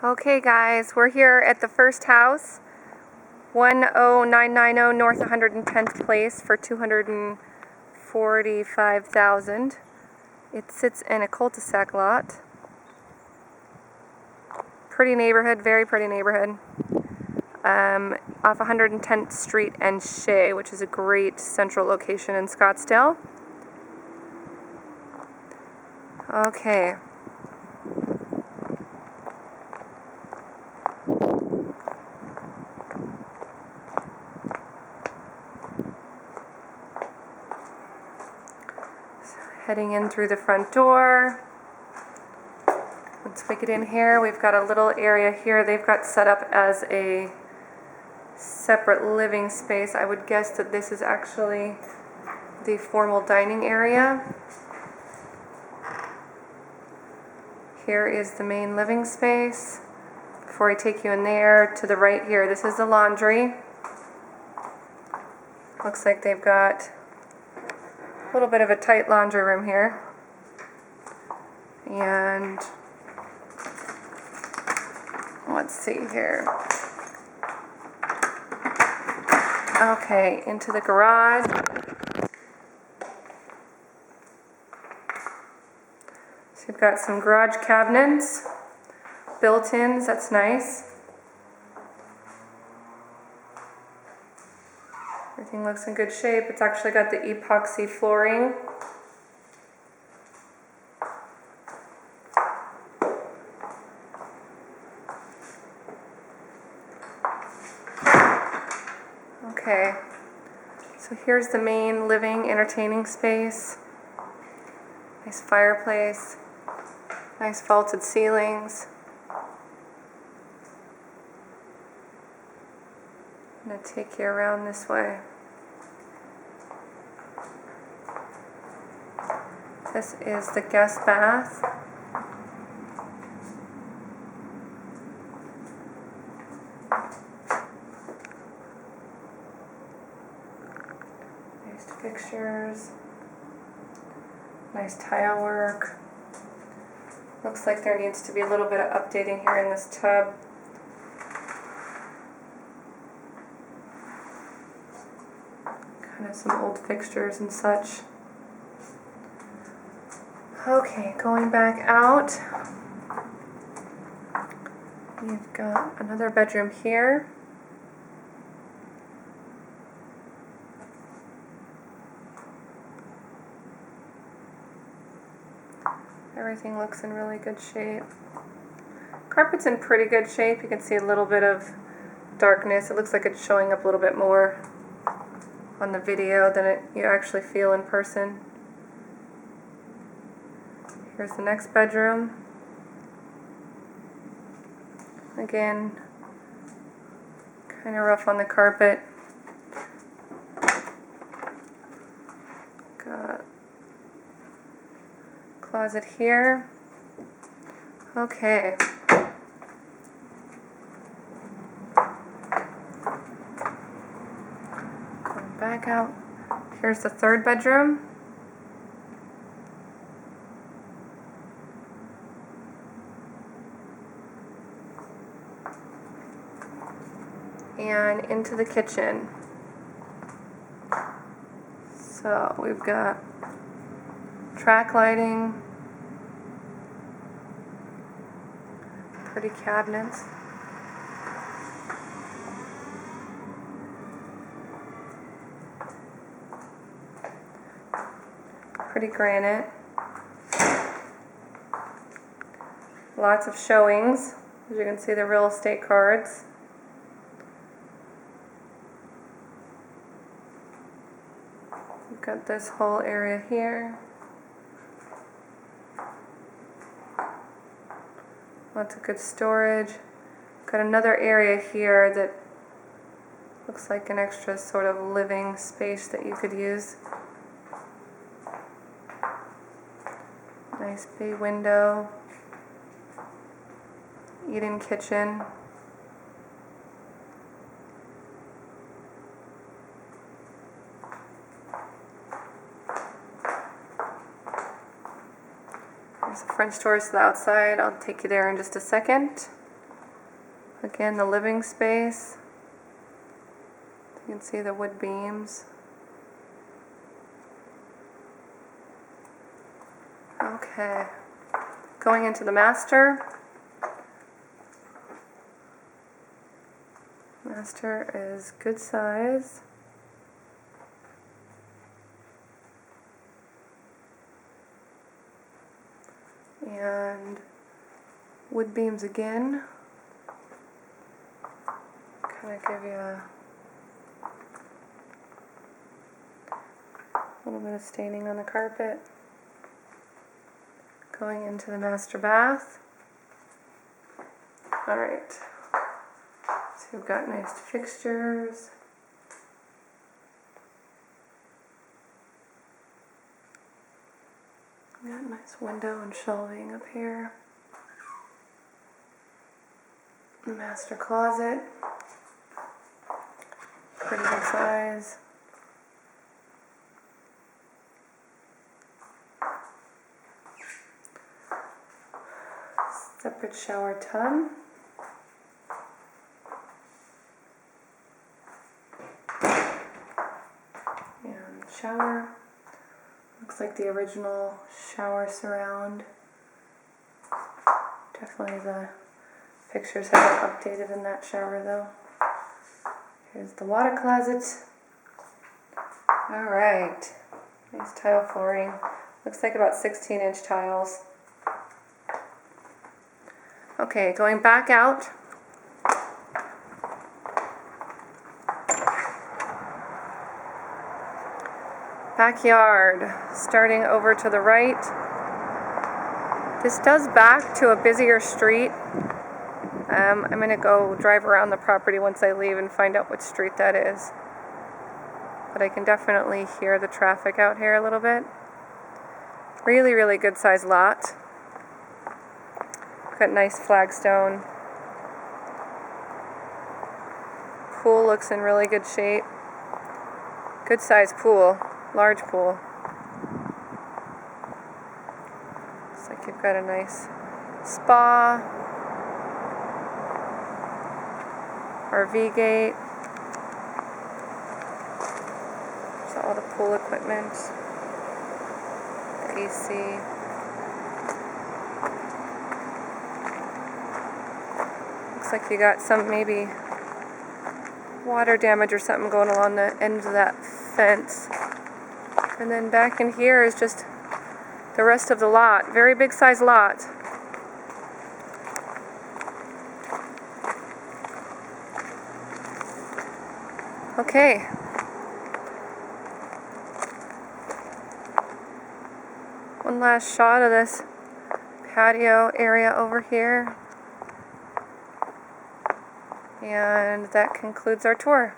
Okay guys, we're here at the first house, 10990 North 110th Place for $245,000. It sits in a cul-de-sac lot. Pretty neighborhood, very pretty neighborhood. Off 110th Street and Shea, which is a great central location in Scottsdale. Okay. Heading in through the front door. Once we get in here, we've got a little area here they've got set up as a separate living space. I would guess that this is actually the formal dining area. Here is the main living space. Before I take you in there, to the right here, this is the laundry. Looks like they've got a little bit of a tight laundry room here. And let's see here. Okay, into the garage. So you've got some garage cabinets, built-ins, that's nice. Everything looks in good shape. It's actually got the epoxy flooring. Okay, so here's the main living entertaining space. Nice fireplace, nice vaulted ceilings. I'm going to take you around this way. This is the guest bath. Nice fixtures. Nice tile work. Looks like there needs to be a little bit of updating here in this tub. Kind of some old fixtures and such. Okay, going back out. You've got another bedroom here. Everything looks in really good shape. Carpet's in pretty good shape. You can see a little bit of darkness. It looks like it's showing up a little bit more on the video than you actually feel in person. Here's the next bedroom. Again, kind of rough on the carpet. Got closet here. Okay. Going back out. Here's the third bedroom. And into the kitchen. So we've got track lighting, pretty cabinets. Pretty granite. Lots of showings. As you can see, the real estate cards. We've got this whole area here. Lots of good storage. Got another area here that looks like an extra sort of living space that you could use. Nice bay window. Eat-in kitchen. There's the French doors to the outside. I'll take you there in just a second. Again, the living space. You can see the wood beams. Okay, going into the master. Master is good size. And wood beams again. Kind of give you a little bit of staining on the carpet. Going into the master bath. Alright, so we've got nice fixtures. We've got a nice window and shelving up here. The master closet. Pretty good size. Separate shower tub. And shower. Looks like the original shower surround. Definitely the pictures have been updated in that shower though. Here's the water closet. Alright. Nice tile flooring. Looks like about 16-inch tiles. Okay, going back out. Backyard, starting over to the right. This does back to a busier street. I'm going to go drive around the property once I leave and find out which street that is. But I can definitely hear the traffic out here a little bit. Really, really good sized lot. Got nice flagstone. Pool looks in really good shape. Good sized pool. Large pool. Looks like you've got a nice spa. RV gate. There's all the pool equipment. The AC. Looks like you got some maybe water damage or something going along the end of that fence. And then back in here is just the rest of the lot. Very big size lot. Okay. One last shot of this patio area over here. And that concludes our tour.